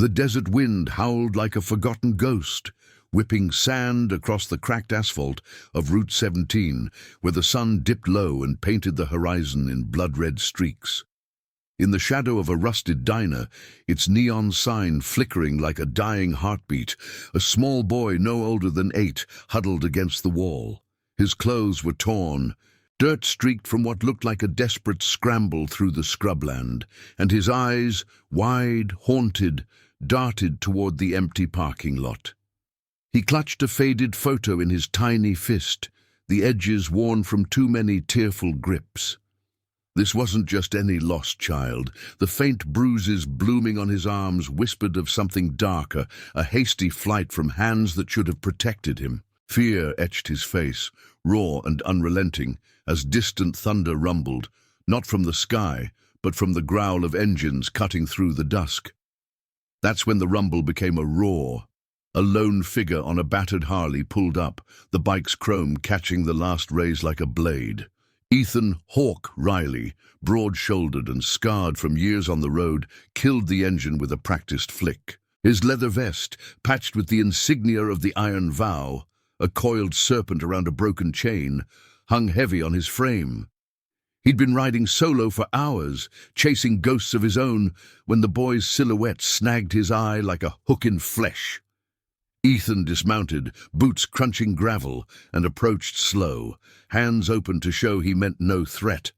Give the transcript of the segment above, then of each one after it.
The desert wind howled like a forgotten ghost, whipping sand across the cracked asphalt of Route 17, where the sun dipped low and painted the horizon in blood-red streaks. In the shadow of a rusted diner, its neon sign flickering like a dying heartbeat, a small boy no older than 8 huddled against the wall. His clothes were torn, dirt streaked from what looked like a desperate scramble through the scrubland, and his eyes, wide, haunted, darted toward the empty parking lot. He clutched a faded photo in his tiny fist, the edges worn from too many tearful grips. This wasn't just any lost child. The faint bruises blooming on his arms whispered of something darker, a hasty flight from hands that should have protected him. Fear etched his face, raw and unrelenting, as distant thunder rumbled, not from the sky, but from the growl of engines cutting through the dusk. That's when the rumble became a roar. A lone figure on a battered Harley pulled up, the bike's chrome catching the last rays like a blade. Ethan "Hawk" Riley, broad-shouldered and scarred from years on the road, killed the engine with a practiced flick. His leather vest, patched with the insignia of the Iron Vow, a coiled serpent around a broken chain, hung heavy on his frame. He'd been riding solo for hours, chasing ghosts of his own, when the boy's silhouette snagged his eye like a hook in flesh. Ethan dismounted, boots crunching gravel, and approached slow, hands open to show he meant no threat.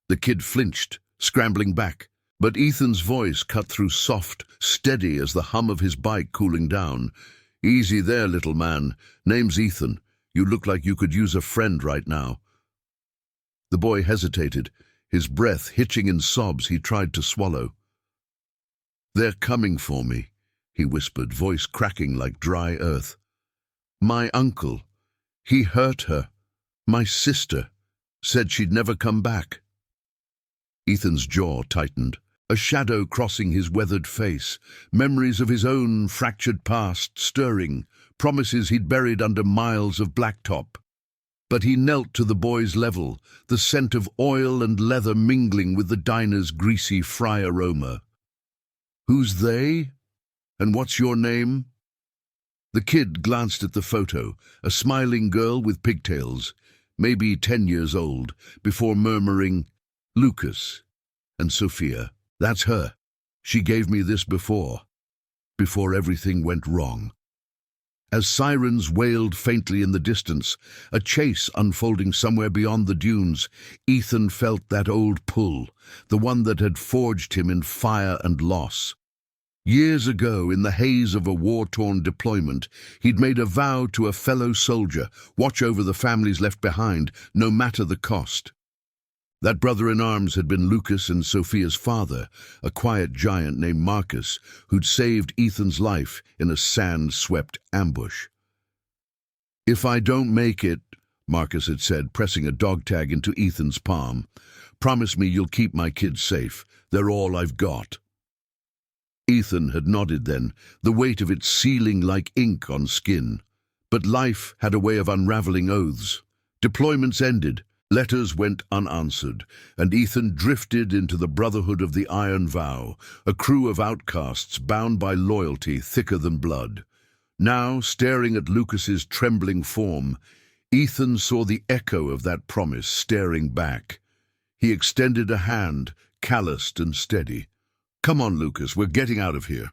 The kid flinched, scrambling back, but Ethan's voice cut through soft, steady as the hum of his bike cooling down. "Easy there, little man. Name's Ethan. You look like you could use a friend right now." The boy hesitated, his breath hitching in sobs he tried to swallow. "They're coming for me," he whispered, voice cracking like dry earth. "My uncle. He hurt her. My sister. Said she'd never come back." Ethan's jaw tightened, a shadow crossing his weathered face, memories of his own fractured past stirring, promises he'd buried under miles of blacktop. But he knelt to the boy's level, the scent of oil and leather mingling with the diner's greasy fry aroma. "Who's they? And what's your name?" The kid glanced at the photo, a smiling girl with pigtails, maybe 10 years old, before murmuring, "Lucas and Sophia. That's her. She gave me this before everything went wrong." As sirens wailed faintly in the distance, a chase unfolding somewhere beyond the dunes, Ethan felt that old pull, the one that had forged him in fire and loss. Years ago, in the haze of a war-torn deployment, he'd made a vow to a fellow soldier, watch over the families left behind, no matter the cost. That brother-in-arms had been Lucas and Sophia's father, a quiet giant named Marcus, who'd saved Ethan's life in a sand-swept ambush. "If I don't make it," Marcus had said, pressing a dog tag into Ethan's palm, "promise me you'll keep my kids safe. They're all I've got." Ethan had nodded then, the weight of it sealing like ink on skin. But life had a way of unraveling oaths. Deployments ended, letters went unanswered, and Ethan drifted into the Brotherhood of the Iron Vow, a crew of outcasts bound by loyalty thicker than blood. Now, staring at Lucas's trembling form, Ethan saw the echo of that promise staring back. He extended a hand, calloused and steady. "Come on, Lucas, we're getting out of here."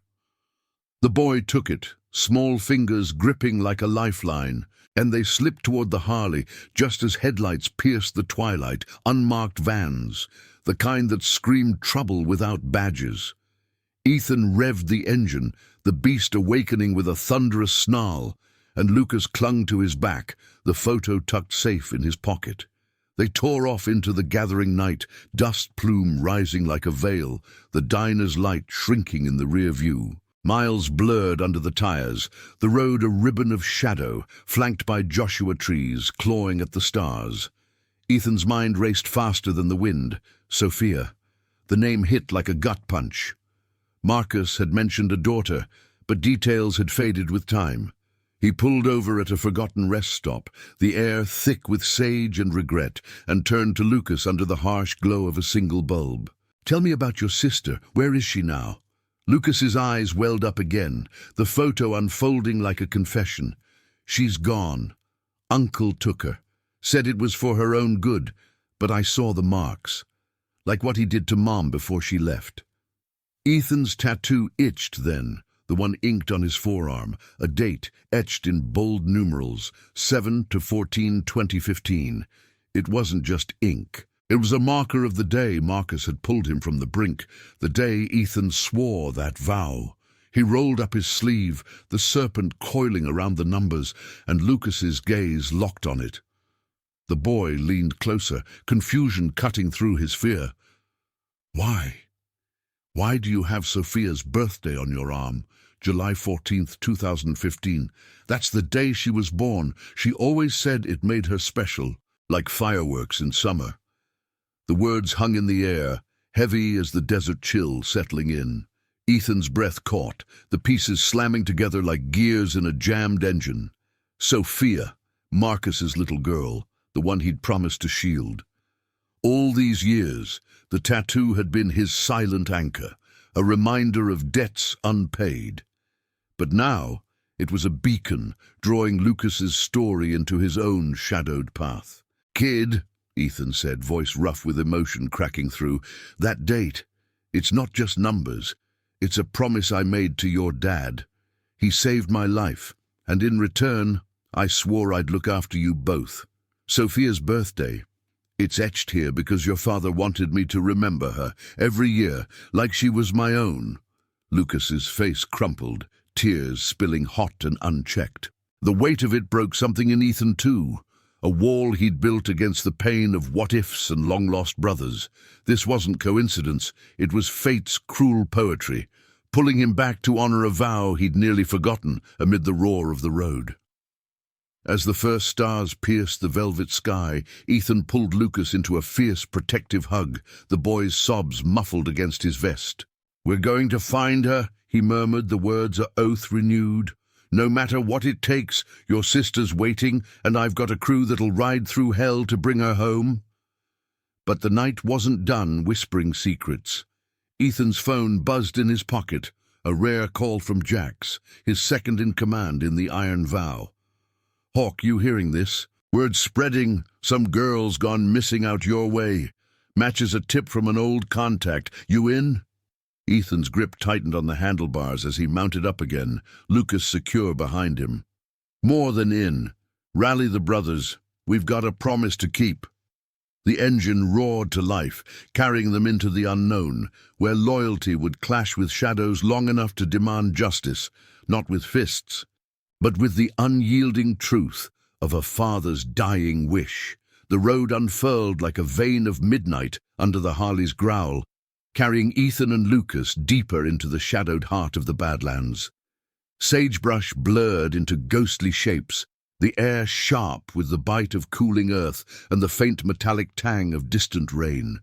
The boy took it, small fingers gripping like a lifeline, and they slipped toward the Harley just as headlights pierced the twilight, unmarked vans, the kind that screamed trouble without badges. Ethan revved the engine, the beast awakening with a thunderous snarl, and Lucas clung to his back, the photo tucked safe in his pocket. They tore off into the gathering night, dust plume rising like a veil, the diner's light shrinking in the rear view. Miles blurred under the tires, the road a ribbon of shadow, flanked by Joshua trees clawing at the stars. Ethan's mind raced faster than the wind. Sophia. The name hit like a gut punch. Marcus had mentioned a daughter, but details had faded with time. He pulled over at a forgotten rest stop, the air thick with sage and regret, and turned to Lucas under the harsh glow of a single bulb. "Tell me about your sister. Where is she now?" Lucas's eyes welled up again, the photo unfolding like a confession. She's gone. Uncle took her. Said it was for her own good, but I saw the marks. Like what he did to Mom before she left. Ethan's tattoo itched then, the one inked on his forearm, a date etched in bold numerals, 7/14/2015. It wasn't just ink. It was a marker of the day Marcus had pulled him from the brink, the day Ethan swore that vow. He rolled up his sleeve, the serpent coiling around the numbers, and Lucas's gaze locked on it. The boy leaned closer, confusion cutting through his fear. Why? Why do you have Sophia's birthday on your arm? July 14th, 2015. That's the day she was born. She always said it made her special, like fireworks in summer. The words hung in the air, heavy as the desert chill settling in. Ethan's breath caught, the pieces slamming together like gears in a jammed engine. Sophia, Marcus's little girl, the one he'd promised to shield. All these years, the tattoo had been his silent anchor, a reminder of debts unpaid. But now, it was a beacon, drawing Lucas's story into his own shadowed path. "Kid," Ethan said, voice rough with emotion cracking through, "that date, it's not just numbers. It's a promise I made to your dad. He saved my life, and in return, I swore I'd look after you both. Sophia's birthday. It's etched here because your father wanted me to remember her, every year, like she was my own." Lucas's face crumpled, tears spilling hot and unchecked. The weight of it broke something in Ethan too. A wall he'd built against the pain of what-ifs and long-lost brothers. This wasn't coincidence, it was fate's cruel poetry, pulling him back to honor a vow he'd nearly forgotten amid the roar of the road. As the first stars pierced the velvet sky, Ethan pulled Lucas into a fierce, protective hug, the boy's sobs muffled against his vest. "We're going to find her," he murmured, the words a oath renewed. "No matter what it takes, your sister's waiting, and I've got a crew that'll ride through hell to bring her home." But the night wasn't done whispering secrets. Ethan's phone buzzed in his pocket, a rare call from Jax, his second-in-command in the Iron Vow. "Hawk, you hearing this? Word spreading, some girl's gone missing out your way. Matches a tip from an old contact. You in?" Ethan's grip tightened on the handlebars as he mounted up again, Lucas secure behind him. "More than in. Rally the brothers. We've got a promise to keep." The engine roared to life, carrying them into the unknown, where loyalty would clash with shadows long enough to demand justice, not with fists, but with the unyielding truth of a father's dying wish. The road unfurled like a vein of midnight under the Harley's growl, carrying Ethan and Lucas deeper into the shadowed heart of the Badlands. Sagebrush blurred into ghostly shapes, the air sharp with the bite of cooling earth and the faint metallic tang of distant rain.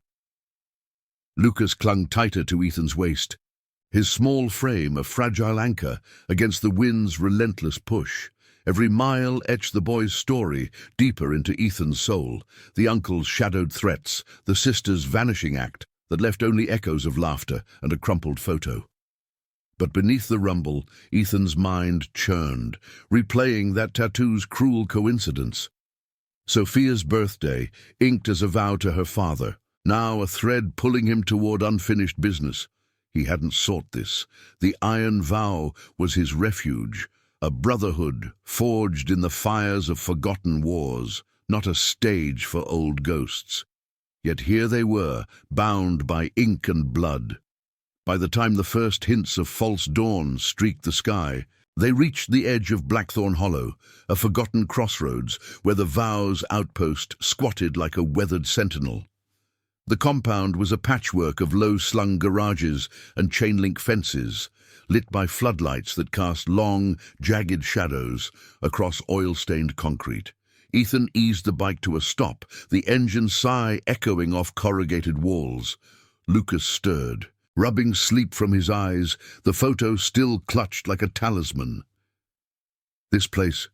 Lucas clung tighter to Ethan's waist, his small frame a fragile anchor against the wind's relentless push. Every mile etched the boy's story deeper into Ethan's soul, the uncle's shadowed threats, the sister's vanishing act that left only echoes of laughter and a crumpled photo. But beneath the rumble, Ethan's mind churned, replaying that tattoo's cruel coincidence. Sophia's birthday, inked as a vow to her father, now a thread pulling him toward unfinished business. He hadn't sought this. The Iron Vow was his refuge, a brotherhood forged in the fires of forgotten wars, not a stage for old ghosts. Yet here they were, bound by ink and blood. By the time the first hints of false dawn streaked the sky, they reached the edge of Blackthorn Hollow, a forgotten crossroads where the Vow's outpost squatted like a weathered sentinel. The compound was a patchwork of low-slung garages and chain-link fences, lit by floodlights that cast long, jagged shadows across oil-stained concrete. Ethan eased the bike to a stop, the engine's sigh echoing off corrugated walls. Lucas stirred, rubbing sleep from his eyes, the photo still clutched like a talisman. "This place,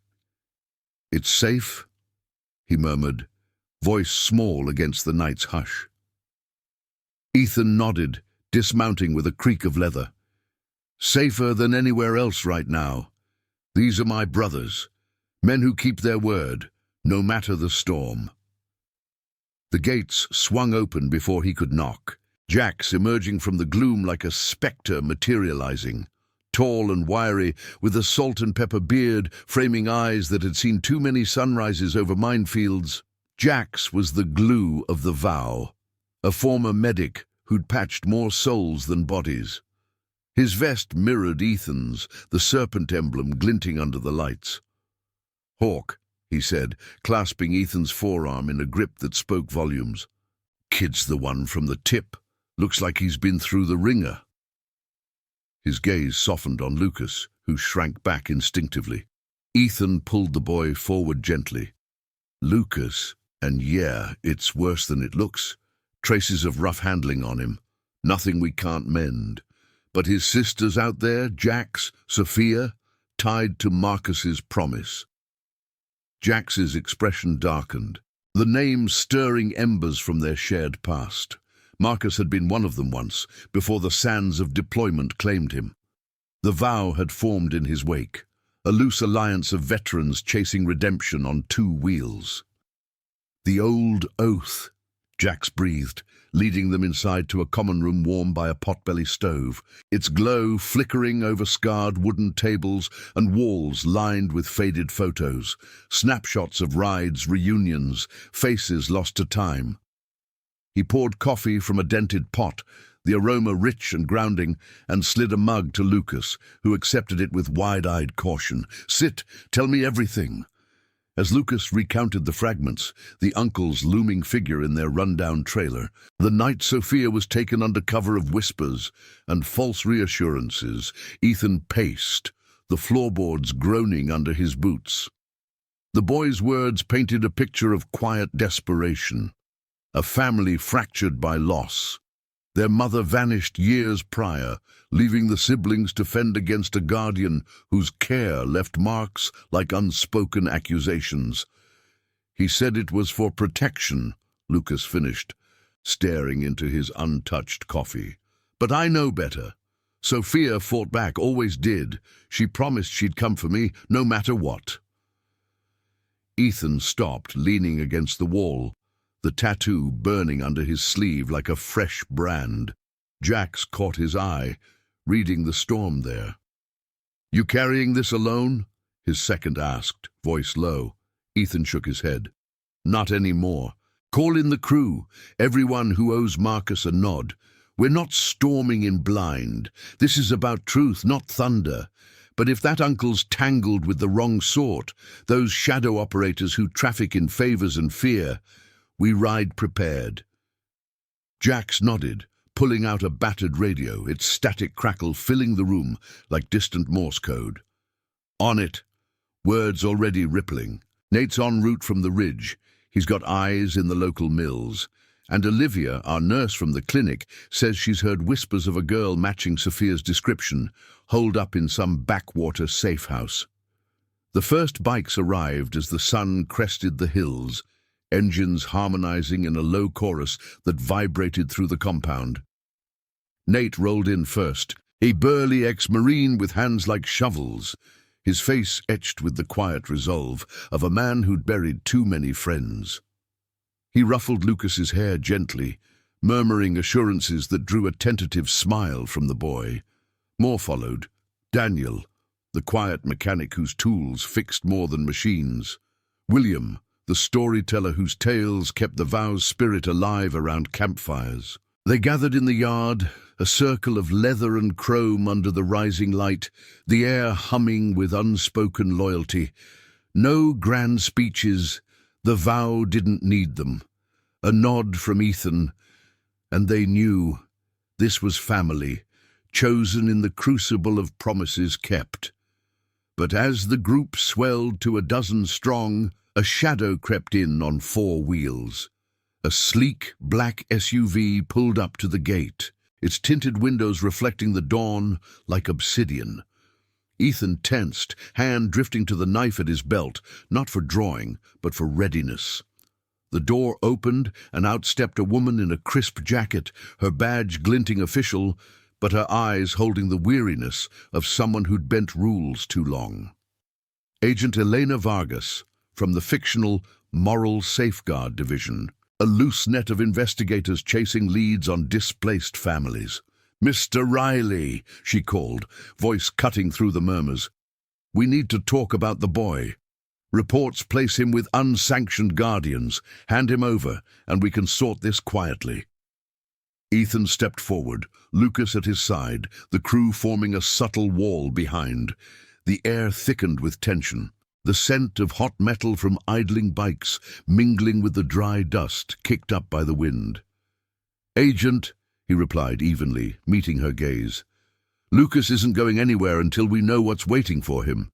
it's safe?" he murmured, voice small against the night's hush. Ethan nodded, dismounting with a creak of leather. Safer than anywhere else right now. These are my brothers, men who keep their word, no matter the storm. The gates swung open before he could knock. Jax emerging from the gloom like a spectre materializing. Tall and wiry, with a salt and pepper beard, framing eyes that had seen too many sunrises over minefields. Jax was the glue of the vow, a former medic who'd patched more souls than bodies. His vest mirrored Ethan's, the serpent emblem glinting under the lights. "Hawk," he said, clasping Ethan's forearm in a grip that spoke volumes. "Kid's the one from the tip. Looks like he's been through the ringer." His gaze softened on Lucas, who shrank back instinctively. Ethan pulled the boy forward gently. "Lucas, and yeah, it's worse than it looks. Traces of rough handling on him. Nothing we can't mend. But his sisters out there, Jax, Sophia, tied to Marcus's promise." Jax's expression darkened, the names stirring embers from their shared past. Marcus had been one of them once, before the sands of deployment claimed him. The vow had formed in his wake, a loose alliance of veterans chasing redemption on two wheels. "The old oath," Jax breathed, leading them inside to a common room warmed by a potbelly stove, its glow flickering over scarred wooden tables and walls lined with faded photos, snapshots of rides, reunions, faces lost to time. He poured coffee from a dented pot, the aroma rich and grounding, and slid a mug to Lucas, who accepted it with wide-eyed caution. "Sit, tell me everything." As Lucas recounted the fragments, the uncle's looming figure in their rundown trailer, the night Sophia was taken under cover of whispers and false reassurances, Ethan paced, the floorboards groaning under his boots. The boy's words painted a picture of quiet desperation. A family fractured by loss. Their mother vanished years prior, leaving the siblings to fend against a guardian whose care left marks like unspoken accusations. "He said it was for protection," Lucas finished, staring into his untouched coffee. "But I know better. Sophia fought back, always did. She promised she'd come for me, no matter what." Ethan stopped, leaning against the wall, the tattoo burning under his sleeve like a fresh brand. Jax caught his eye, reading the storm there. "You carrying this alone?" his second asked, voice low. Ethan shook his head. "Not anymore. Call in the crew, everyone who owes Marcus a nod. We're not storming in blind. This is about truth, not thunder. But if that uncle's tangled with the wrong sort, those shadow operators who traffic in favors and fear, we ride prepared." Jax nodded, pulling out a battered radio, its static crackle filling the room like distant Morse code. "On it." Words already rippling. "Nate's en route from the ridge. He's got eyes in the local mills. And Olivia, our nurse from the clinic, says she's heard whispers of a girl matching Sophia's description, holed up in some backwater safe house." The first bikes arrived as the sun crested the hills, engines harmonizing in a low chorus that vibrated through the compound. Nate rolled in first, a burly ex-Marine with hands like shovels, his face etched with the quiet resolve of a man who'd buried too many friends. He ruffled Lucas's hair gently, murmuring assurances that drew a tentative smile from the boy. More followed. Daniel, the quiet mechanic whose tools fixed more than machines. William, the storyteller whose tales kept the vow's spirit alive around campfires. They gathered in the yard, a circle of leather and chrome under the rising light, the air humming with unspoken loyalty. No grand speeches, the vow didn't need them. A nod from Ethan, and they knew this was family, chosen in the crucible of promises kept. But as the group swelled to a dozen strong, a shadow crept in on four wheels. A sleek, black SUV pulled up to the gate, its tinted windows reflecting the dawn like obsidian. Ethan tensed, hand drifting to the knife at his belt, not for drawing, but for readiness. The door opened, and out stepped a woman in a crisp jacket, her badge glinting official, but her eyes holding the weariness of someone who'd bent rules too long. Agent Elena Vargas, from the fictional Moral Safeguard Division, a loose net of investigators chasing leads on displaced families. "Mr. Riley," she called, voice cutting through the murmurs. "We need to talk about the boy. Reports place him with unsanctioned guardians. Hand him over, and we can sort this quietly." Ethan stepped forward, Lucas at his side, the crew forming a subtle wall behind. The air thickened with tension. The scent of hot metal from idling bikes mingling with the dry dust kicked up by the wind. "Agent," he replied evenly, meeting her gaze. "Lucas isn't going anywhere until we know what's waiting for him.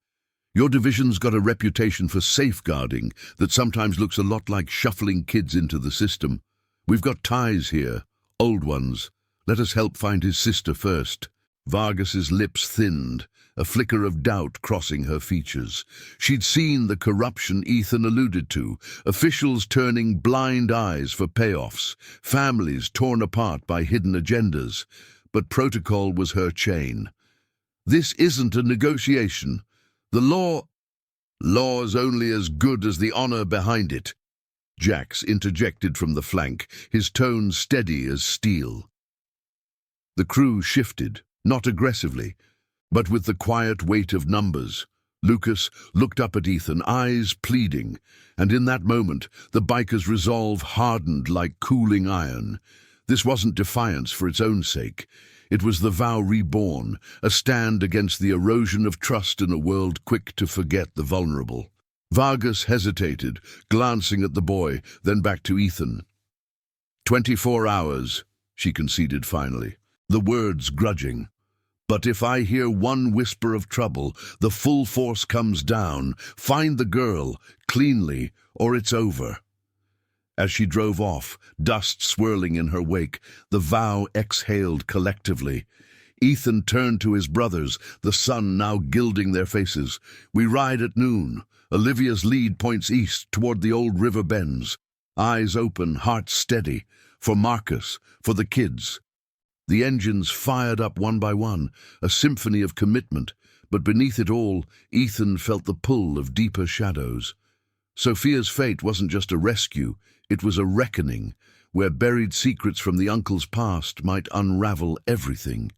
Your division's got a reputation for safeguarding that sometimes looks a lot like shuffling kids into the system. We've got ties here, old ones. Let us help find his sister first." Vargas's lips thinned, a flicker of doubt crossing her features. She'd seen the corruption Ethan alluded to, officials turning blind eyes for payoffs, families torn apart by hidden agendas. But protocol was her chain. "This isn't a negotiation. The law's only as good as the honor behind it." Jax interjected from the flank, his tone steady as steel. The crew shifted, not aggressively, but with the quiet weight of numbers. Lucas looked up at Ethan, eyes pleading, and in that moment the biker's resolve hardened like cooling iron. This wasn't defiance for its own sake. It was the vow reborn, a stand against the erosion of trust in a world quick to forget the vulnerable. Vargas hesitated, glancing at the boy, then back to Ethan. 24 hours, she conceded finally, the words grudging. "But if I hear one whisper of trouble, the full force comes down. Find the girl, cleanly, or it's over." As she drove off, dust swirling in her wake, the vow exhaled collectively. Ethan turned to his brothers, the sun now gilding their faces. "We ride at noon. Olivia's lead points east, toward the old river bends. Eyes open, heart steady. For Marcus, for the kids." The engines fired up one by one, a symphony of commitment, but beneath it all, Ethan felt the pull of deeper shadows. Sophia's fate wasn't just a rescue, it was a reckoning, where buried secrets from the uncle's past might unravel everything.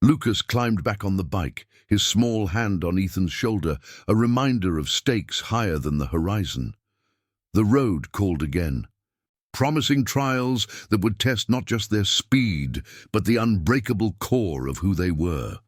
Lucas climbed back on the bike, his small hand on Ethan's shoulder, a reminder of stakes higher than the horizon. The road called again, promising trials that would test not just their speed, but the unbreakable core of who they were.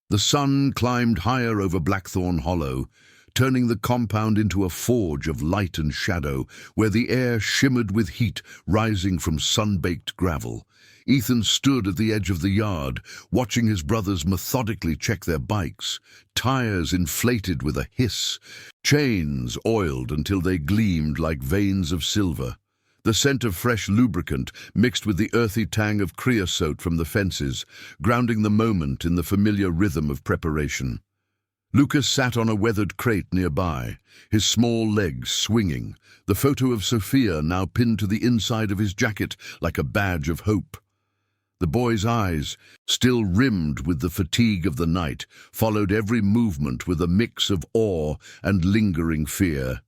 The sun climbed higher over Blackthorn Hollow, turning the compound into a forge of light and shadow, where the air shimmered with heat rising from sun-baked gravel. Ethan stood at the edge of the yard, watching his brothers methodically check their bikes, tires inflated with a hiss, chains oiled until they gleamed like veins of silver. The scent of fresh lubricant mixed with the earthy tang of creosote from the fences, grounding the moment in the familiar rhythm of preparation. Lucas sat on a weathered crate nearby, his small legs swinging, the photo of Sophia now pinned to the inside of his jacket like a badge of hope. The boy's eyes, still rimmed with the fatigue of the night, followed every movement with a mix of awe and lingering fear.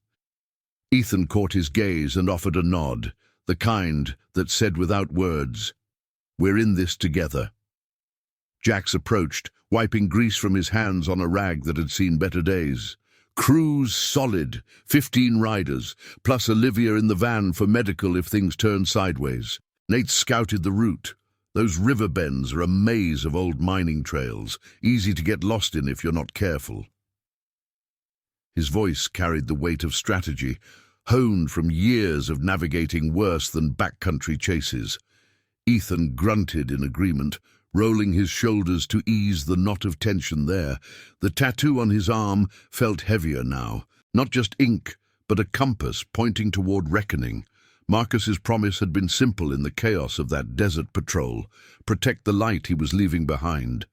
Ethan caught his gaze and offered a nod, the kind that said without words, "We're in this together." Jax approached, wiping grease from his hands on a rag that had seen better days. "Crew's solid, 15 riders, plus Olivia in the van for medical if things turn sideways. Nate scouted the route. Those river bends are a maze of old mining trails, easy to get lost in if you're not careful." His voice carried the weight of strategy, honed from years of navigating worse than backcountry chases. Ethan grunted in agreement, rolling his shoulders to ease the knot of tension there. The tattoo on his arm felt heavier now, not just ink, but a compass pointing toward reckoning. Marcus's promise had been simple in the chaos of that desert patrol, protect the light he was leaving behind.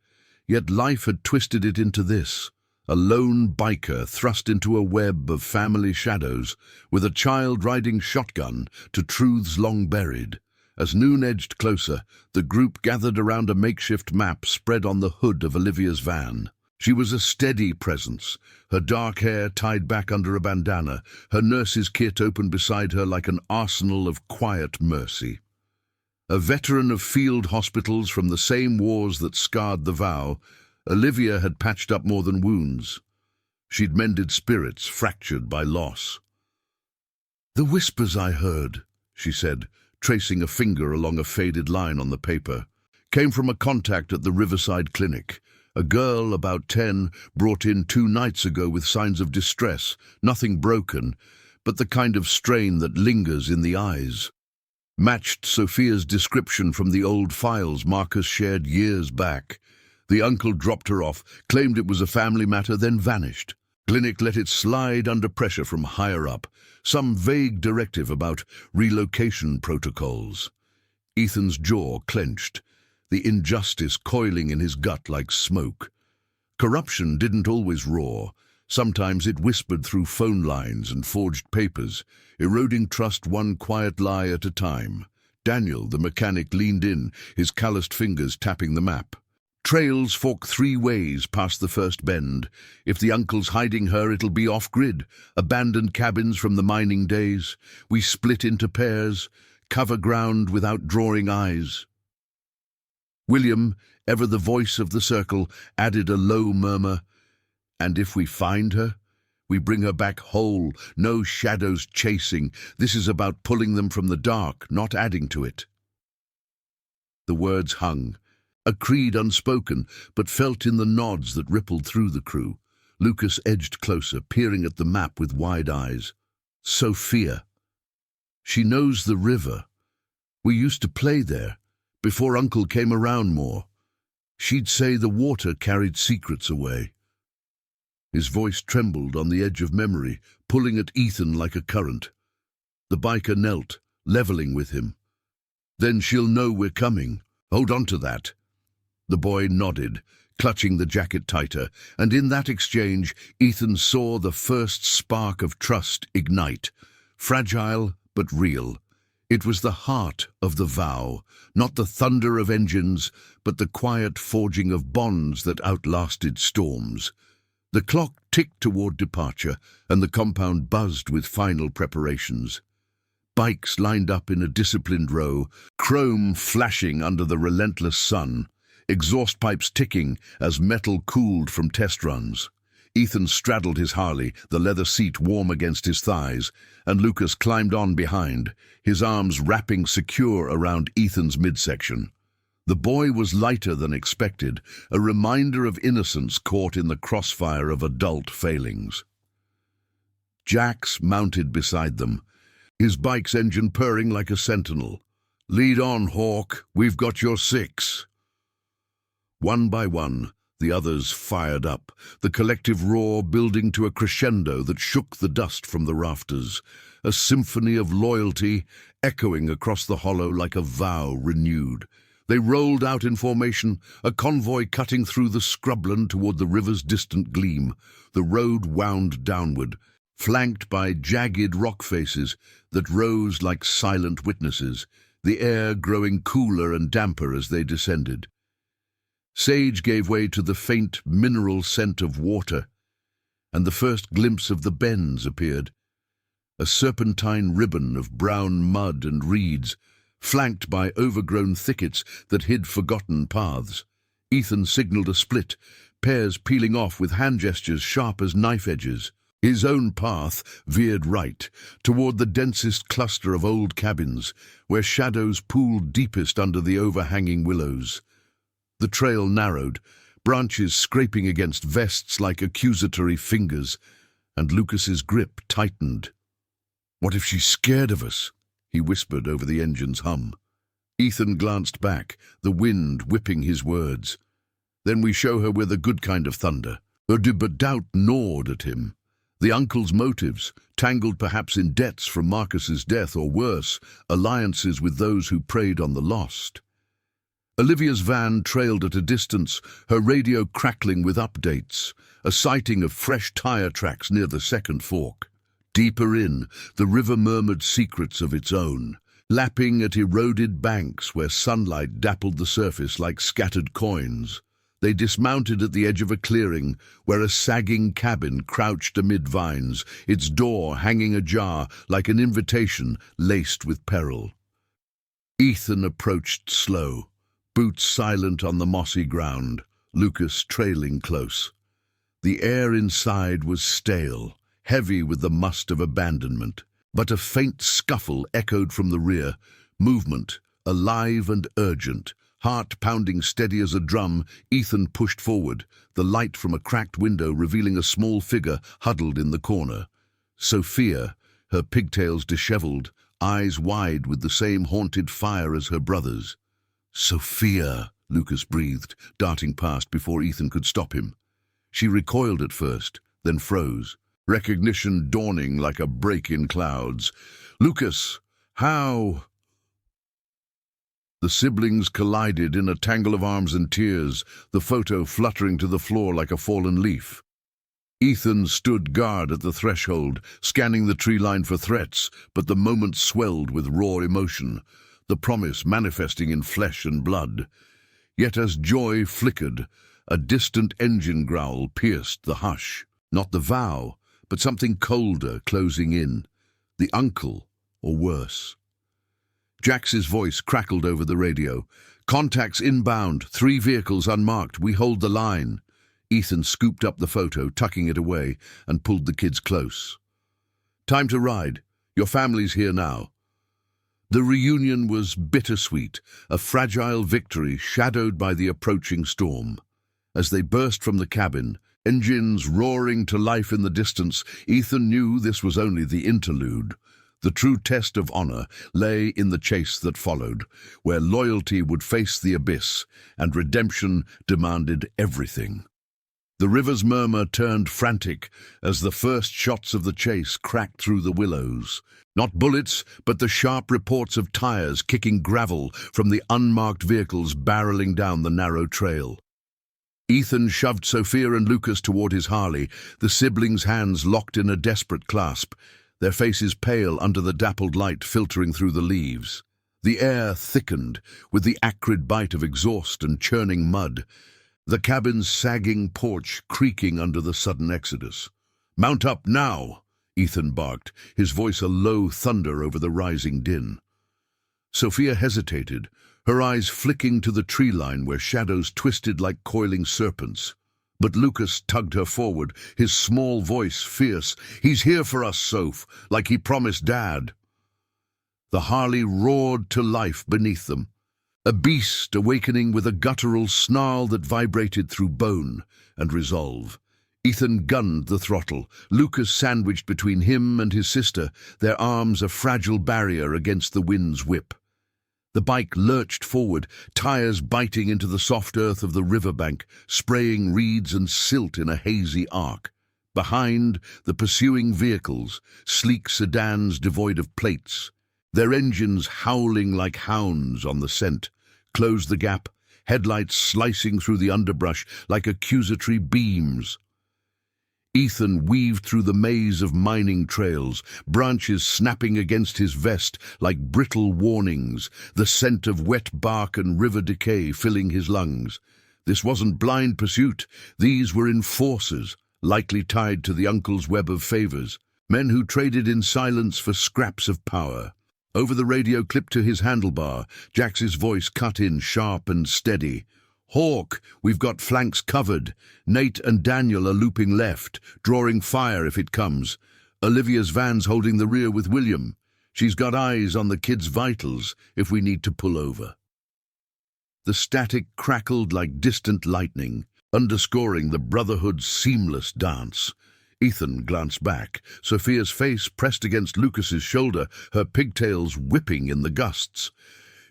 Yet life had twisted it into this, a lone biker thrust into a web of family shadows, with a child riding shotgun to truths long buried. As noon edged closer, the group gathered around a makeshift map spread on the hood of Olivia's van. She was a steady presence, her dark hair tied back under a bandana, her nurse's kit open beside her like an arsenal of quiet mercy. A veteran of field hospitals from the same wars that scarred the vow, Olivia had patched up more than wounds. She'd mended spirits fractured by loss. "The whispers I heard," she said, tracing a finger along a faded line on the paper, "came from a contact at the Riverside Clinic. A girl, about 10, brought in 2 nights ago with signs of distress, nothing broken, but the kind of strain that lingers in the eyes. Matched Sophia's description from the old files Marcus shared years back. The uncle dropped her off, claimed it was a family matter, then vanished. Clinic let it slide under pressure from higher up, some vague directive about relocation protocols." Ethan's jaw clenched, the injustice coiling in his gut like smoke. Corruption didn't always roar. Sometimes it whispered through phone lines and forged papers, eroding trust one quiet lie at a time. Daniel, the mechanic, leaned in, his calloused fingers tapping the map. "Trails fork 3 ways past the first bend. If the uncle's hiding her, it'll be off-grid. Abandoned cabins from the mining days. We split into pairs, cover ground without drawing eyes." William, ever the voice of the circle, added a low murmur. "And if we find her, we bring her back whole, no shadows chasing. This is about pulling them from the dark, not adding to it." The words hung, a creed unspoken, but felt in the nods that rippled through the crew. Lucas edged closer, peering at the map with wide eyes. "Sophia. She knows the river. We used to play there, before Uncle came around more. She'd say the water carried secrets away." His voice trembled on the edge of memory, pulling at Ethan like a current. The biker knelt, leveling with him. "Then she'll know we're coming. Hold on to that." The boy nodded, clutching the jacket tighter, and in that exchange Ethan saw the first spark of trust ignite, fragile but real. It was the heart of the vow, not the thunder of engines, but the quiet forging of bonds that outlasted storms. The clock ticked toward departure, and the compound buzzed with final preparations. Bikes lined up in a disciplined row, chrome flashing under the relentless sun, exhaust pipes ticking as metal cooled from test runs. Ethan straddled his Harley, the leather seat warm against his thighs, and Lucas climbed on behind, his arms wrapping secure around Ethan's midsection. The boy was lighter than expected, a reminder of innocence caught in the crossfire of adult failings. Jax mounted beside them, his bike's engine purring like a sentinel. "Lead on, Hawk, we've got your 6. One by one, the others fired up, the collective roar building to a crescendo that shook the dust from the rafters, a symphony of loyalty echoing across the hollow like a vow renewed. They rolled out in formation, a convoy cutting through the scrubland toward the river's distant gleam. The road wound downward, flanked by jagged rock faces that rose like silent witnesses, the air growing cooler and damper as they descended. Sage gave way to the faint mineral scent of water, and the first glimpse of the bends appeared, a serpentine ribbon of brown mud and reeds, flanked by overgrown thickets that hid forgotten paths. Ethan signaled a split, pairs peeling off with hand gestures sharp as knife edges. His own path veered right, toward the densest cluster of old cabins, where shadows pooled deepest under the overhanging willows. The trail narrowed, branches scraping against vests like accusatory fingers, and Lucas's grip tightened. "What if she's scared of us?" he whispered over the engine's hum. Ethan glanced back, the wind whipping his words. "Then we show her we're the good kind of thunder." But doubt gnawed at him. The uncle's motives, tangled perhaps in debts from Marcus's death or worse, alliances with those who preyed on the lost. Olivia's van trailed at a distance, her radio crackling with updates, a sighting of fresh tire tracks near the second fork. Deeper in, the river murmured secrets of its own. lapping at eroded banks where sunlight dappled the surface like scattered coins. They dismounted at the edge of a clearing where a sagging cabin crouched amid vines, its door hanging ajar like an invitation laced with peril. Ethan approached slow, boots silent on the mossy ground, Lucas trailing close. The air inside was stale, heavy with the must of abandonment, but a faint scuffle echoed from the rear, movement, alive and urgent. Heart pounding steady as a drum, Ethan pushed forward, the light from a cracked window revealing a small figure huddled in the corner. Sophia, her pigtails disheveled, eyes wide with the same haunted fire as her brothers. "Sophia," Lucas breathed, darting past before Ethan could stop him. She recoiled at first, then froze, recognition dawning like a break in clouds. "Lucas, how?" The siblings collided in a tangle of arms and tears, the photo fluttering to the floor like a fallen leaf. Ethan stood guard at the threshold, scanning the tree line for threats, but the moment swelled with raw emotion, the promise manifesting in flesh and blood. Yet as joy flickered, a distant engine growl pierced the hush. Not the vow, but something colder closing in. The uncle, or worse. Jax's voice crackled over the radio. "Contacts inbound, 3 vehicles unmarked, we hold the line." Ethan scooped up the photo, tucking it away, and pulled the kids close. "Time to ride. Your family's here now." The reunion was bittersweet, a fragile victory shadowed by the approaching storm. As they burst from the cabin, engines roaring to life in the distance, Ethan knew this was only the interlude. The true test of honor lay in the chase that followed, where loyalty would face the abyss and redemption demanded everything. The river's murmur turned frantic as the first shots of the chase cracked through the willows. Not bullets, but the sharp reports of tires kicking gravel from the unmarked vehicles barreling down the narrow trail. Ethan shoved Sophia and Lucas toward his Harley, the siblings' hands locked in a desperate clasp, their faces pale under the dappled light filtering through the leaves. The air thickened with the acrid bite of exhaust and churning mud, the cabin's sagging porch creaking under the sudden exodus. "Mount up now," Ethan barked, his voice a low thunder over the rising din. Sophia hesitated, her eyes flicking to the tree line where shadows twisted like coiling serpents. But Lucas tugged her forward, his small voice fierce. "He's here for us, Soph, like he promised Dad." The Harley roared to life beneath them, a beast awakening with a guttural snarl that vibrated through bone and resolve. Ethan gunned the throttle, Lucas sandwiched between him and his sister, their arms a fragile barrier against the wind's whip. The bike lurched forward, tires biting into the soft earth of the riverbank, spraying reeds and silt in a hazy arc. Behind, the pursuing vehicles, sleek sedans devoid of plates, their engines howling like hounds on the scent, closed the gap, headlights slicing through the underbrush like accusatory beams. Ethan weaved through the maze of mining trails, branches snapping against his vest like brittle warnings, the scent of wet bark and river decay filling his lungs. This wasn't blind pursuit. These were enforcers, likely tied to the uncle's web of favors, men who traded in silence for scraps of power. Over the radio clipped to his handlebar, Jax's voice cut in sharp and steady. "Hawk, we've got flanks covered. Nate and Daniel are looping left, drawing fire if it comes. Olivia's van's holding the rear with William. She's got eyes on the kids' vitals if we need to pull over." The static crackled like distant lightning, underscoring the brotherhood's seamless dance. Ethan glanced back, Sophia's face pressed against Lucas's shoulder, her pigtails whipping in the gusts.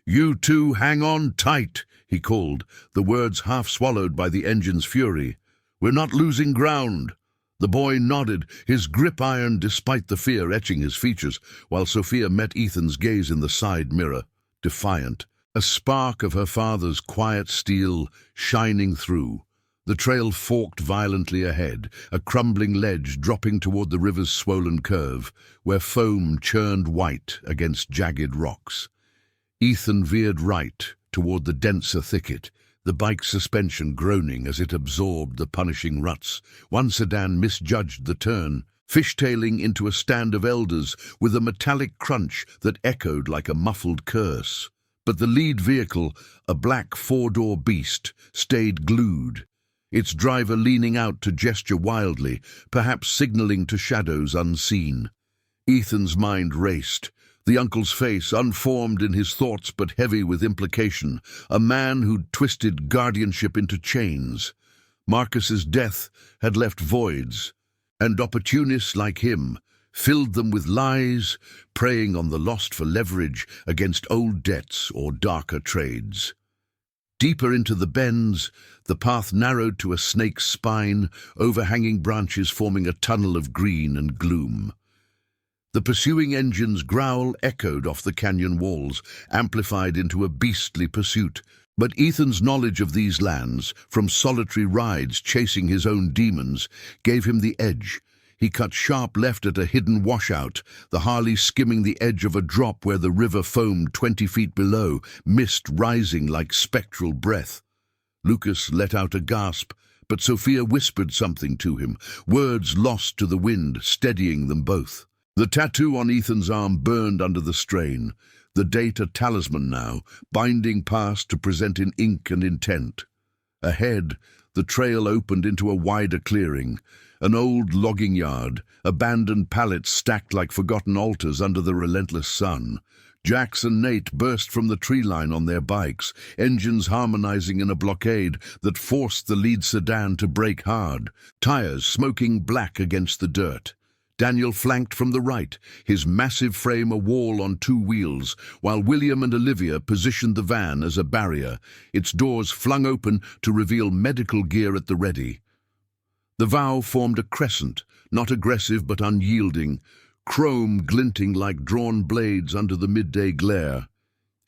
"You two hang on tight," he called, the words half swallowed by the engine's fury. "We're not losing ground." The boy nodded, his grip iron despite the fear etching his features, while Sophia met Ethan's gaze in the side mirror, defiant, a spark of her father's quiet steel shining through. The trail forked violently ahead, a crumbling ledge dropping toward the river's swollen curve, where foam churned white against jagged rocks. Ethan veered right toward the denser thicket, the bike's suspension groaning as it absorbed the punishing ruts. One sedan misjudged the turn, fishtailing into a stand of elders with a metallic crunch that echoed like a muffled curse. But the lead vehicle, a black four-door beast, stayed glued, its driver leaning out to gesture wildly, perhaps signaling to shadows unseen. Ethan's mind raced, the uncle's face unformed in his thoughts but heavy with implication, a man who'd twisted guardianship into chains. Marcus's death had left voids, and opportunists like him filled them with lies, preying on the lost for leverage against old debts or darker trades. Deeper into the bends, the path narrowed to a snake's spine, overhanging branches forming a tunnel of green and gloom. The pursuing engine's growl echoed off the canyon walls, amplified into a beastly pursuit. But Ethan's knowledge of these lands, from solitary rides chasing his own demons, gave him the edge. He cut sharp left at a hidden washout, the Harley skimming the edge of a drop where the river foamed 20 feet below, mist rising like spectral breath. Lucas let out a gasp, but Sophia whispered something to him, words lost to the wind, steadying them both. The tattoo on Ethan's arm burned under the strain, the date a talisman now, binding past to present in ink and intent. Ahead, the trail opened into a wider clearing, an old logging yard, abandoned pallets stacked like forgotten altars under the relentless sun. Jax and Nate burst from the tree line on their bikes, engines harmonizing in a blockade that forced the lead sedan to brake hard, tires smoking black against the dirt. Daniel flanked from the right, his massive frame a wall on two wheels, while William and Olivia positioned the van as a barrier, its doors flung open to reveal medical gear at the ready. The vow formed a crescent, not aggressive but unyielding, chrome glinting like drawn blades under the midday glare.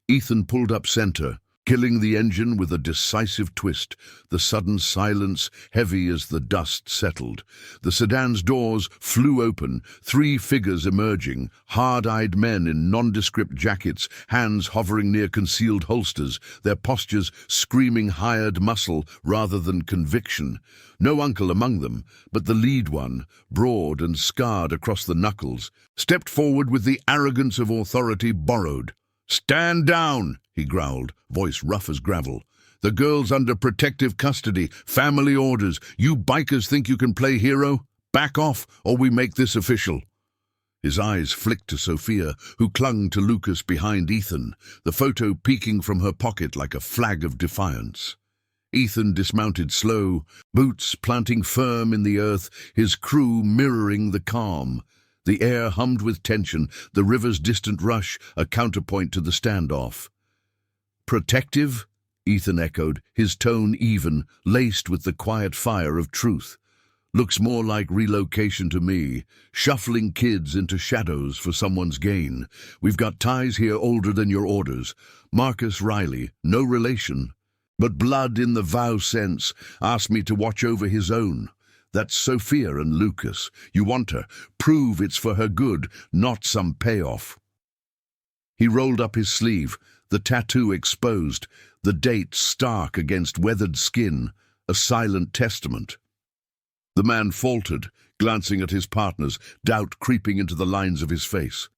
Ethan pulled up center, killing the engine with a decisive twist, the sudden silence heavy as the dust settled. The sedan's doors flew open, three figures emerging, hard-eyed men in nondescript jackets, hands hovering near concealed holsters, their postures screaming hired muscle rather than conviction. No uncle among them, but the lead one, broad and scarred across the knuckles, stepped forward with the arrogance of authority borrowed. "Stand down," he growled, voice rough as gravel. "The girl's under protective custody, family orders. You bikers think you can play hero? Back off, or we make this official." His eyes flicked to Sophia, who clung to Lucas behind Ethan, the photo peeking from her pocket like a flag of defiance. Ethan dismounted slow, boots planting firm in the earth, his crew mirroring the calm. The air hummed with tension, the river's distant rush a counterpoint to the standoff. "Protective?" Ethan echoed, his tone even, laced with the quiet fire of truth. "Looks more like relocation to me, shuffling kids into shadows for someone's gain. We've got ties here older than your orders. Marcus Riley, no relation, but blood in the vow sense, asked me to watch over his own. That's Sophia and Lucas. You want her. Prove it's for her good, not some payoff." He rolled up his sleeve, the tattoo exposed, the date stark against weathered skin, a silent testament. The man faltered, glancing at his partners, doubt creeping into the lines of his face.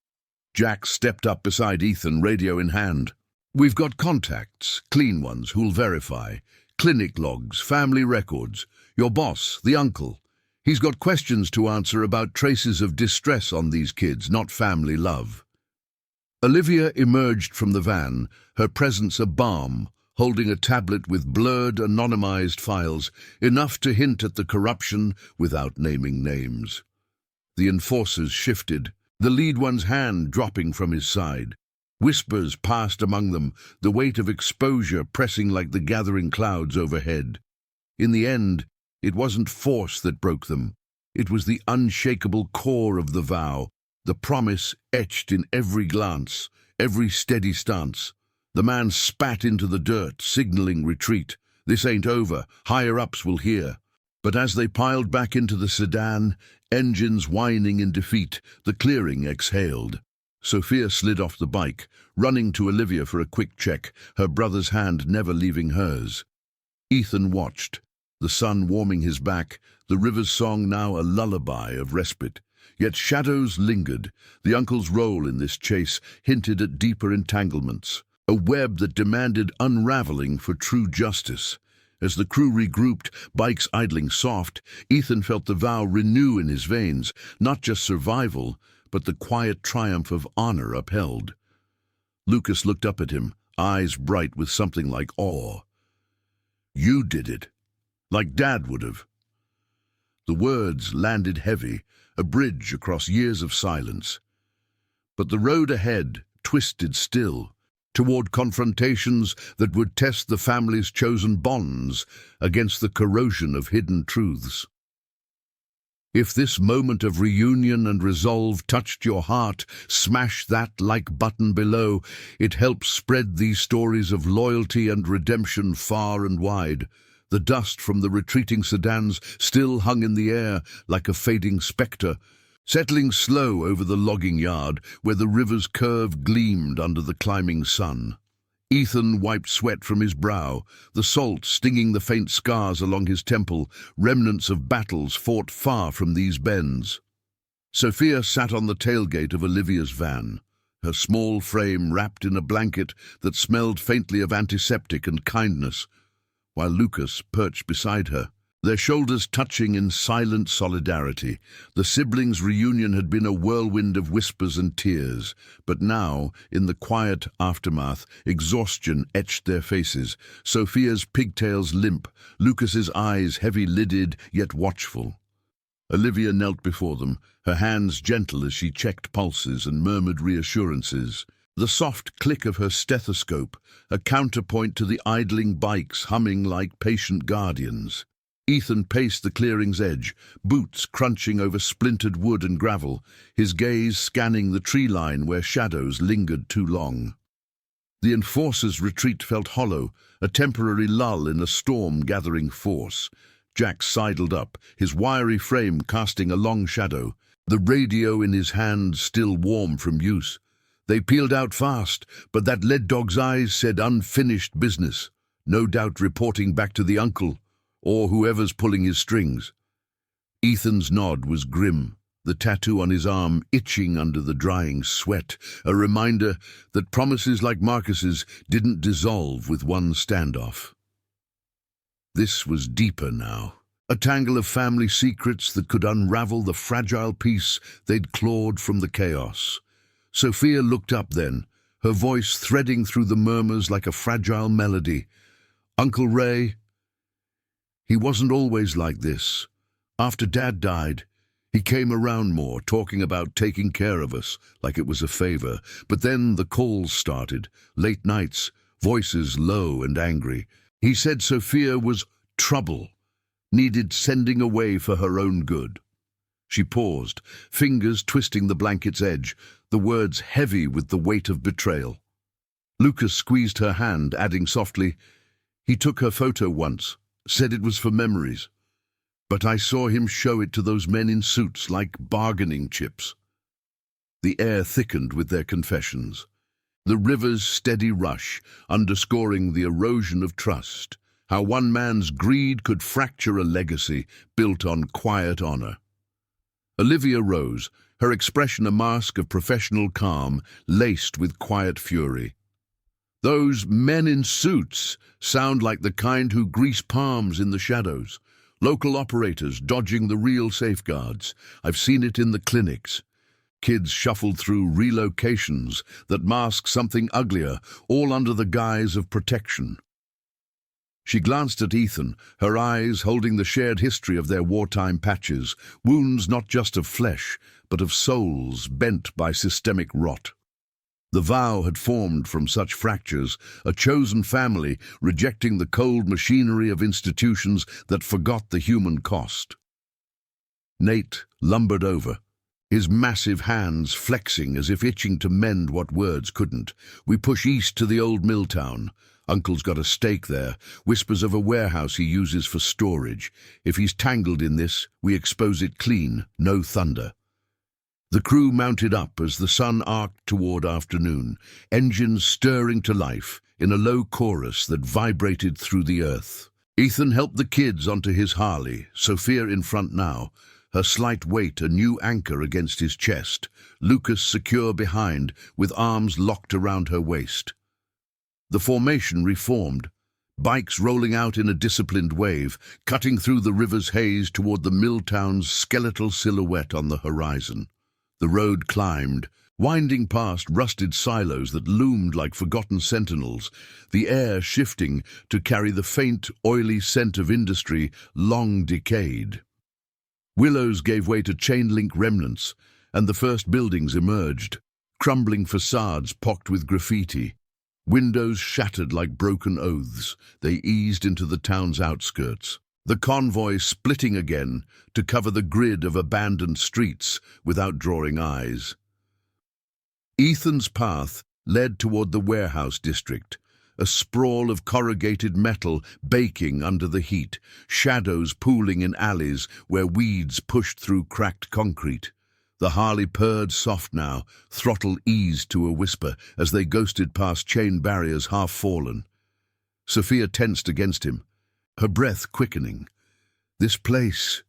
Jack stepped up beside Ethan, radio in hand. "We've got contacts, clean ones, who'll verify. Clinic logs, family records. Your boss, the uncle. He's got questions to answer about traces of distress on these kids, not family love." Olivia emerged from the van, her presence a balm, holding a tablet with blurred, anonymized files, enough to hint at the corruption without naming names. The enforcers shifted, the lead one's hand dropping from his side. Whispers passed among them, the weight of exposure pressing like the gathering clouds overhead. In the end, it wasn't force that broke them. It was the unshakable core of the vow, the promise etched in every glance, every steady stance. The man spat into the dirt, signaling retreat. This ain't over. Higher-ups will hear. But as they piled back into the sedan, engines whining in defeat, the clearing exhaled. Sophia slid off the bike, running to Olivia for a quick check, her brother's hand never leaving hers. Ethan watched, the sun warming his back, the river's song now a lullaby of respite. Yet shadows lingered. The uncle's role in this chase hinted at deeper entanglements, a web that demanded unraveling for true justice. As the crew regrouped, bikes idling soft, Ethan felt the vow renew in his veins, not just survival, but the quiet triumph of honor upheld. Lucas looked up at him, eyes bright with something like awe. "You did it, like Dad would have." The words landed heavy, a bridge across years of silence. But the road ahead twisted still, toward confrontations that would test the family's chosen bonds against the corrosion of hidden truths. If this moment of reunion and resolve touched your heart, smash that like button below. It helps spread these stories of loyalty and redemption far and wide. The dust from the retreating sedans still hung in the air like a fading spectre, settling slow over the logging yard where the river's curve gleamed under the climbing sun. Ethan wiped sweat from his brow, the salt stinging the faint scars along his temple, remnants of battles fought far from these bends. Sophia sat on the tailgate of Olivia's van, her small frame wrapped in a blanket that smelled faintly of antiseptic and kindness, while Lucas perched beside her, their shoulders touching in silent solidarity. The siblings' reunion had been a whirlwind of whispers and tears, but now, in the quiet aftermath, exhaustion etched their faces, Sophia's pigtails limp, Lucas's eyes heavy-lidded yet watchful. Olivia knelt before them, her hands gentle as she checked pulses and murmured reassurances. The soft click of her stethoscope, a counterpoint to the idling bikes humming like patient guardians. Ethan paced the clearing's edge, boots crunching over splintered wood and gravel, his gaze scanning the tree line where shadows lingered too long. The enforcer's retreat felt hollow, a temporary lull in a storm gathering force. Jack sidled up, his wiry frame casting a long shadow, the radio in his hand still warm from use. They peeled out fast, but that lead dog's eyes said unfinished business, no doubt reporting back to the uncle, or whoever's pulling his strings. Ethan's nod was grim, the tattoo on his arm itching under the drying sweat, a reminder that promises like Marcus's didn't dissolve with one standoff. This was deeper now, a tangle of family secrets that could unravel the fragile peace they'd clawed from the chaos. Sophia looked up then, her voice threading through the murmurs like a fragile melody. "Uncle Ray, he wasn't always like this. After Dad died, he came around more, talking about taking care of us, like it was a favor. But then the calls started, late nights, voices low and angry. He said Sophia was trouble, needed sending away for her own good." She paused, fingers twisting the blanket's edge, the words heavy with the weight of betrayal. Lucas squeezed her hand, adding softly, "He took her photo once, said it was for memories. But I saw him show it to those men in suits like bargaining chips." The air thickened with their confessions. The river's steady rush, underscoring the erosion of trust, how one man's greed could fracture a legacy built on quiet honor. Olivia rose, her expression a mask of professional calm, laced with quiet fury. "Those men in suits sound like the kind who grease palms in the shadows. Local operators dodging the real safeguards. I've seen it in the clinics. Kids shuffled through relocations that mask something uglier, all under the guise of protection." She glanced at Ethan, her eyes holding the shared history of their wartime patches, wounds not just of flesh, but of souls bent by systemic rot. The vow had formed from such fractures, a chosen family rejecting the cold machinery of institutions that forgot the human cost. Nate lumbered over, his massive hands flexing as if itching to mend what words couldn't. "We push east to the old mill town. Uncle's got a stake there, whispers of a warehouse he uses for storage. If he's tangled in this, we expose it clean, no thunder. The crew mounted up as the sun arced toward afternoon, engines stirring to life in a low chorus that vibrated through the earth. Ethan helped the kids onto his Harley, Sophia in front now, her slight weight a new anchor against his chest, Lucas secure behind, with arms locked around her waist. The formation reformed, bikes rolling out in a disciplined wave, cutting through the river's haze toward the mill town's skeletal silhouette on the horizon. The road climbed, winding past rusted silos that loomed like forgotten sentinels, the air shifting to carry the faint, oily scent of industry long decayed. Willows gave way to chain-link remnants, and the first buildings emerged, crumbling facades pocked with graffiti. Windows shattered like broken oaths, they eased into the town's outskirts. The convoy splitting again to cover the grid of abandoned streets without drawing eyes. Ethan's path led toward the warehouse district, a sprawl of corrugated metal baking under the heat, shadows pooling in alleys where weeds pushed through cracked concrete. The Harley purred soft now, throttle eased to a whisper as they ghosted past chain barriers half fallen. Sophia tensed against him, her breath quickening. This place.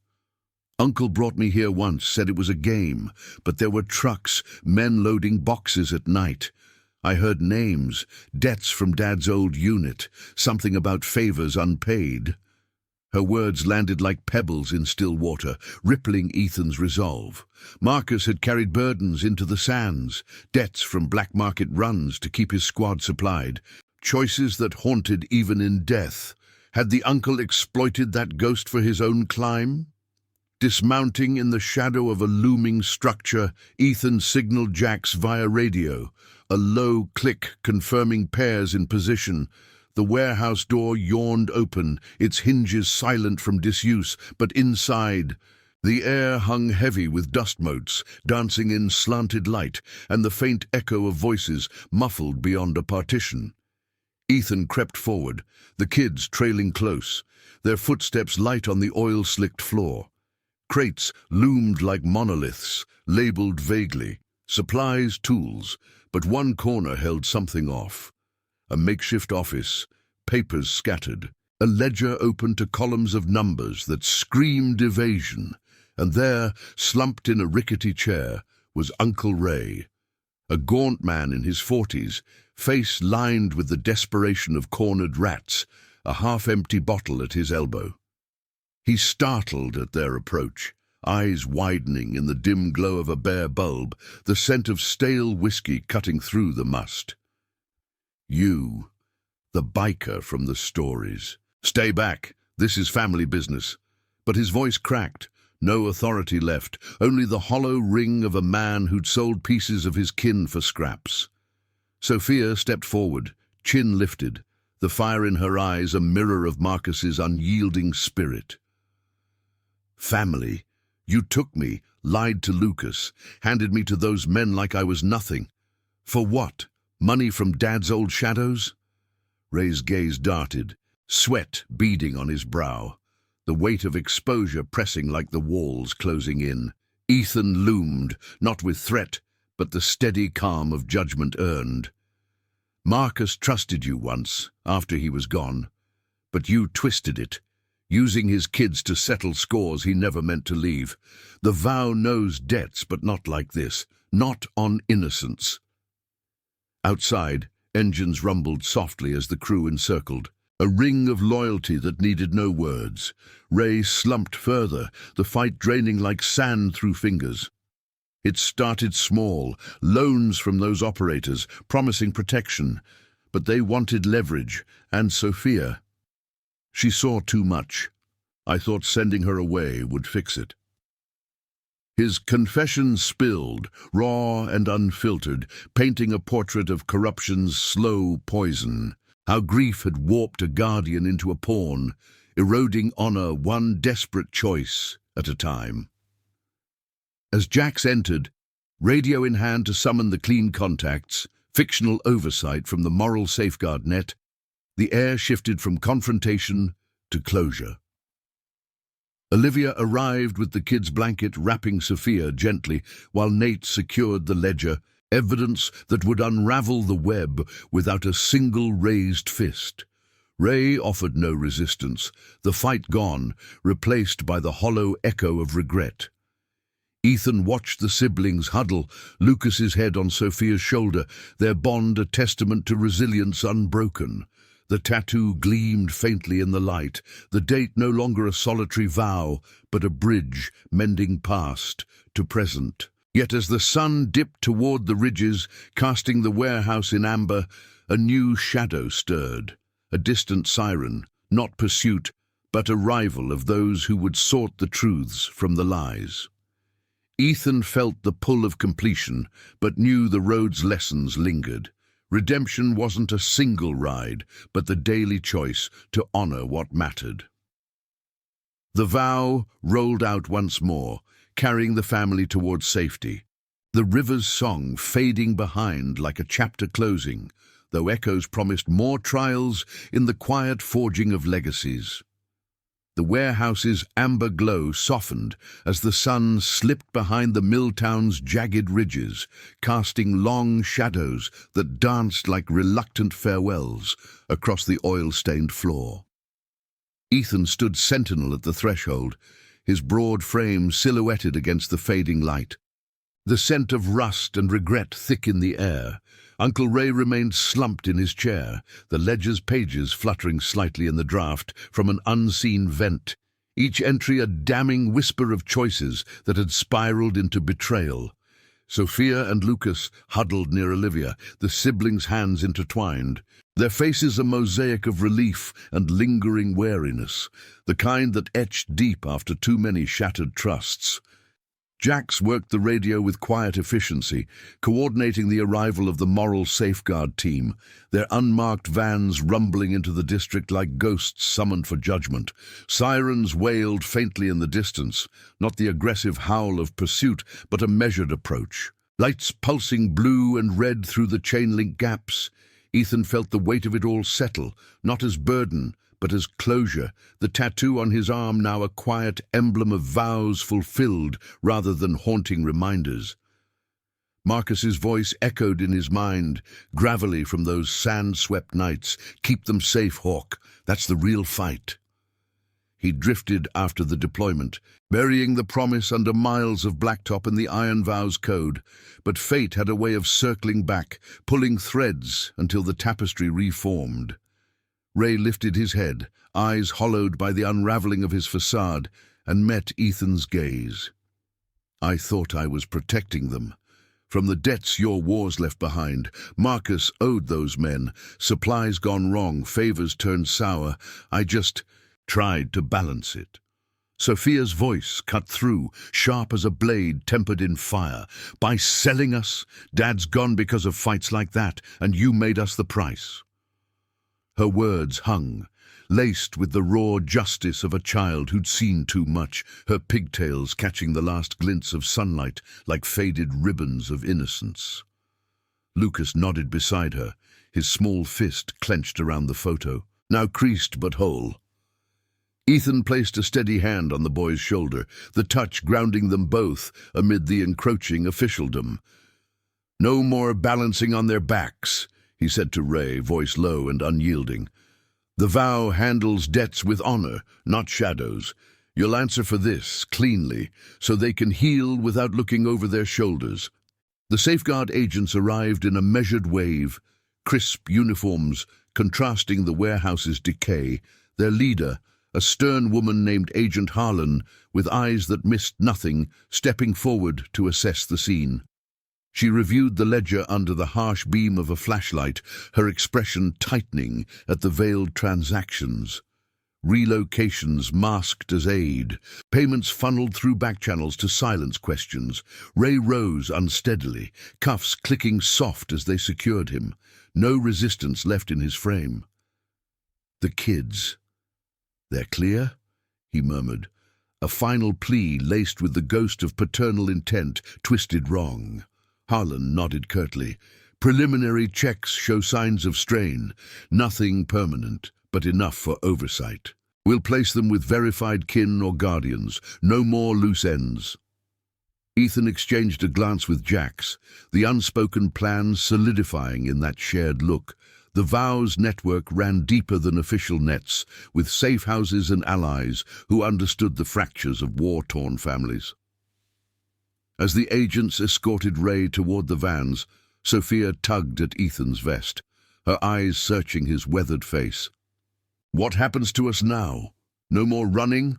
Uncle brought me here once, said it was a game, but there were trucks, men loading boxes at night. I heard names, debts from Dad's old unit, something about favors unpaid. Her words landed like pebbles in still water, rippling Ethan's resolve. Marcus had carried burdens into the sands, debts from black market runs to keep his squad supplied, choices that haunted even in death. Had the uncle exploited that ghost for his own climb? Dismounting in the shadow of a looming structure, Ethan signaled Jax via radio, a low click confirming pairs in position. The warehouse door yawned open, its hinges silent from disuse, but inside, the air hung heavy with dust motes, dancing in slanted light, and the faint echo of voices muffled beyond a partition. Ethan crept forward, the kids trailing close, their footsteps light on the oil-slicked floor. Crates loomed like monoliths, labeled vaguely, supplies, tools, but one corner held something off. A makeshift office, papers scattered, a ledger open to columns of numbers that screamed evasion, and there, slumped in a rickety chair, was Uncle Ray, a gaunt man in his 40s, face lined with the desperation of cornered rats, a half-empty bottle at his elbow. He startled at their approach, eyes widening in the dim glow of a bare bulb, the scent of stale whiskey cutting through the must. You, the biker from the stories. Stay back, this is family business. But his voice cracked, no authority left, only the hollow ring of a man who'd sold pieces of his kin for scraps. Sophia stepped forward, chin lifted, the fire in her eyes a mirror of Marcus's unyielding spirit. Family. You took me, lied to Lucas, handed me to those men like I was nothing. For what? Money from Dad's old shadows? Ray's gaze darted, sweat beading on his brow, the weight of exposure pressing like the walls closing in. Ethan loomed, not with threat, but the steady calm of judgment earned. Marcus trusted you once, after he was gone, but you twisted it, using his kids to settle scores he never meant to leave. The vow knows debts, but not like this, not on innocence. Outside, engines rumbled softly as the crew encircled, a ring of loyalty that needed no words. Ray slumped further, the fight draining like sand through fingers. It started small, loans from those operators, promising protection, but they wanted leverage, and Sophia. She saw too much. I thought sending her away would fix it. His confession spilled, raw and unfiltered, painting a portrait of corruption's slow poison. How grief had warped a guardian into a pawn, eroding honor one desperate choice at a time. As Jax entered, radio in hand to summon the clean contacts, fictional oversight from the moral safeguard net, The air shifted from confrontation to closure. Olivia arrived with the kid's blanket, wrapping Sophia gently, while Nate secured the ledger, evidence that would unravel the web without a single raised fist. Ray offered no resistance, the fight gone, replaced by the hollow echo of regret. Ethan watched the siblings huddle, Lucas's head on Sophia's shoulder, their bond a testament to resilience unbroken. The tattoo gleamed faintly in the light, the date no longer a solitary vow, but a bridge mending past to present. Yet as the sun dipped toward the ridges, casting the warehouse in amber, a new shadow stirred. A distant siren, not pursuit, but arrival of those who would sort the truths from the lies. Ethan felt the pull of completion, but knew the road's lessons lingered. Redemption wasn't a single ride, but the daily choice to honor what mattered. The vow rolled out once more, carrying the family towards safety. The river's song fading behind like a chapter closing, though echoes promised more trials in the quiet forging of legacies. The warehouse's amber glow softened as the sun slipped behind the mill town's jagged ridges, casting long shadows that danced like reluctant farewells across the oil-stained floor. Ethan stood sentinel at the threshold, his broad frame silhouetted against the fading light. The scent of rust and regret thick in the air. Uncle Ray remained slumped in his chair, the ledger's pages fluttering slightly in the draft from an unseen vent, each entry a damning whisper of choices that had spiraled into betrayal. Sophia and Lucas huddled near Olivia, the siblings' hands intertwined, their faces a mosaic of relief and lingering wariness, the kind that etched deep after too many shattered trusts. Jax worked the radio with quiet efficiency, coordinating the arrival of the moral safeguard team, their unmarked vans rumbling into the district like ghosts summoned for judgment. Sirens wailed faintly in the distance, not the aggressive howl of pursuit, but a measured approach. Lights pulsing blue and red through the chain-link gaps. Ethan felt the weight of it all settle, not as burden, but as closure, the tattoo on his arm now a quiet emblem of vows fulfilled rather than haunting reminders. Marcus's voice echoed in his mind, gravelly from those sand-swept nights. "Keep them safe, Hawk. That's the real fight." He drifted after the deployment, burying the promise under miles of blacktop in the Iron Vows code, but fate had a way of circling back, pulling threads until the tapestry reformed. Ray lifted his head, eyes hollowed by the unraveling of his facade, and met Ethan's gaze. "I thought I was protecting them. From the debts your wars left behind, Marcus owed those men. Supplies gone wrong, favors turned sour. I just tried to balance it." Sophia's voice cut through, sharp as a blade tempered in fire. "By selling us, Dad's gone because of fights like that, and you made us the price." Her words hung, laced with the raw justice of a child who'd seen too much, her pigtails catching the last glints of sunlight like faded ribbons of innocence. Lucas nodded beside her, his small fist clenched around the photo, now creased but whole. Ethan placed a steady hand on the boy's shoulder, the touch grounding them both amid the encroaching officialdom. "No more balancing on their backs," he said to Ray, voice low and unyielding. "The vow handles debts with honor, not shadows. You'll answer for this, cleanly, so they can heal without looking over their shoulders." The safeguard agents arrived in a measured wave, crisp uniforms contrasting the warehouse's decay. Their leader, a stern woman named Agent Harlan, with eyes that missed nothing, stepping forward to assess the scene. She reviewed the ledger under the harsh beam of a flashlight, her expression tightening at the veiled transactions. Relocations masked as aid, payments funneled through back channels to silence questions. Ray rose unsteadily, cuffs clicking soft as they secured him, no resistance left in his frame. "The kids. They're clear?" he murmured, a final plea laced with the ghost of paternal intent twisted wrong. Harlan nodded curtly. Preliminary checks show signs of strain. Nothing permanent, but enough for oversight. We'll place them with verified kin or guardians. No more loose ends. Ethan exchanged a glance with Jax, the unspoken plans solidifying in that shared look. The vows network ran deeper than official nets, with safe houses and allies who understood the fractures of war-torn families. As the agents escorted Ray toward the vans, Sophia tugged at Ethan's vest, her eyes searching his weathered face. What happens to us now? No more running?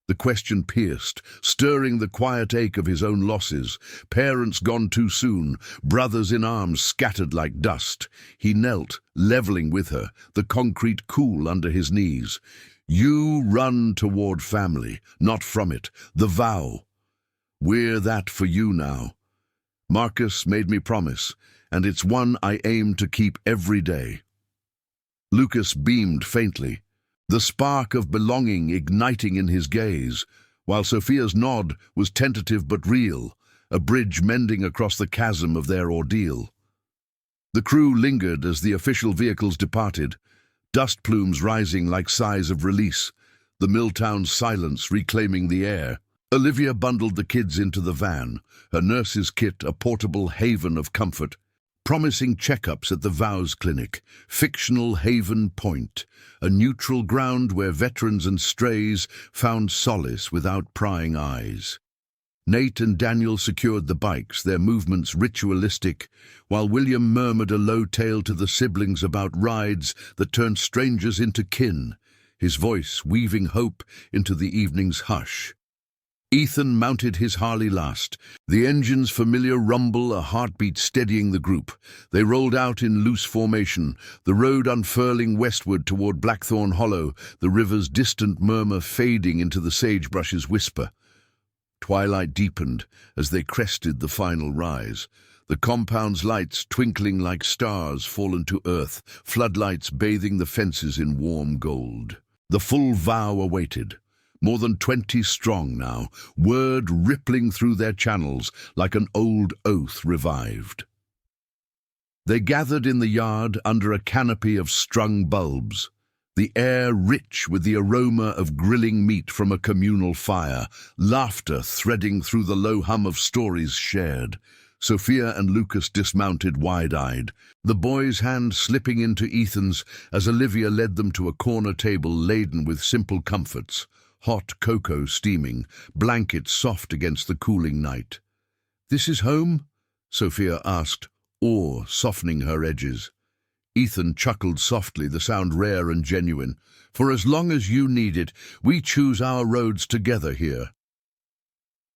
The question pierced, stirring the quiet ache of his own losses. Parents gone too soon, brothers in arms scattered like dust. He knelt, leveling with her, the concrete cool under his knees. You run toward family, not from it. The vow. We're that for you now. Marcus made me promise, and it's one I aim to keep every day. Lucas beamed faintly, the spark of belonging igniting in his gaze, while Sophia's nod was tentative but real, a bridge mending across the chasm of their ordeal. The crew lingered as the official vehicles departed, dust plumes rising like sighs of release, the Milltown's silence reclaiming the air. Olivia bundled the kids into the van, her nurse's kit a portable haven of comfort, promising checkups at the Vows Clinic, fictional Haven Point, a neutral ground where veterans and strays found solace without prying eyes. Nate and Daniel secured the bikes, their movements ritualistic, while William murmured a low tale to the siblings about rides that turned strangers into kin, his voice weaving hope into the evening's hush. Ethan mounted his Harley last, the engine's familiar rumble a heartbeat steadying the group. They rolled out in loose formation, the road unfurling westward toward Blackthorn Hollow, the river's distant murmur fading into the sagebrush's whisper. Twilight deepened as they crested the final rise, the compound's lights twinkling like stars fallen to earth, floodlights bathing the fences in warm gold. The full vow awaited. More than 20 strong now, word rippling through their channels like an old oath revived. They gathered in the yard under a canopy of strung bulbs, the air rich with the aroma of grilling meat from a communal fire, laughter threading through the low hum of stories shared. Sophia and Lucas dismounted wide-eyed, the boy's hand slipping into Ethan's as Olivia led them to a corner table laden with simple comforts. Hot cocoa steaming, blankets soft against the cooling night. "This is home?" Sophia asked, awe softening her edges. Ethan chuckled softly, the sound rare and genuine. "For as long as you need it, we choose our roads together here."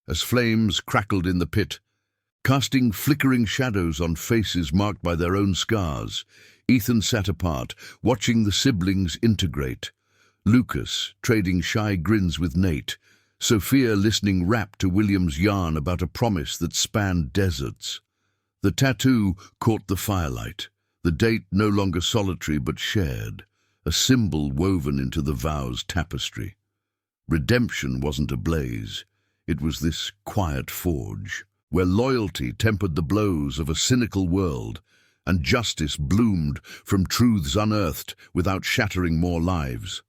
As flames crackled in the pit, casting flickering shadows on faces marked by their own scars, Ethan sat apart, watching the siblings integrate. Lucas trading shy grins with Nate, Sophia listening rapt to William's yarn about a promise that spanned deserts. The tattoo caught the firelight, the date no longer solitary but shared, a symbol woven into the vows' tapestry. Redemption wasn't a blaze, it was this quiet forge, where loyalty tempered the blows of a cynical world, and justice bloomed from truths unearthed without shattering more lives.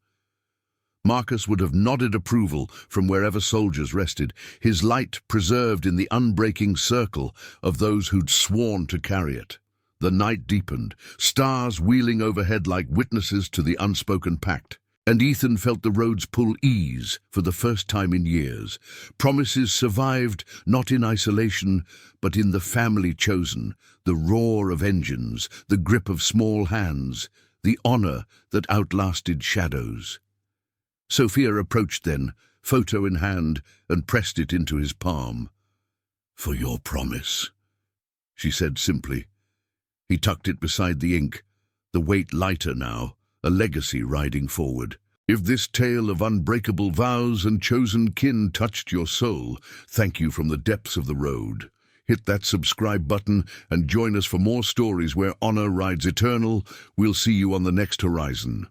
Marcus would have nodded approval from wherever soldiers rested, his light preserved in the unbreaking circle of those who'd sworn to carry it. The night deepened, stars wheeling overhead like witnesses to the unspoken pact, and Ethan felt the roads pull ease for the first time in years. Promises survived not in isolation, but in the family chosen, the roar of engines, the grip of small hands, the honor that outlasted shadows. Sophia approached then, photo in hand, and pressed it into his palm. "For your promise," she said simply. He tucked it beside the ink, the weight lighter now, a legacy riding forward. If this tale of unbreakable vows and chosen kin touched your soul, thank you from the depths of the road. Hit that subscribe button and join us for more stories where honor rides eternal. We'll see you on the next horizon.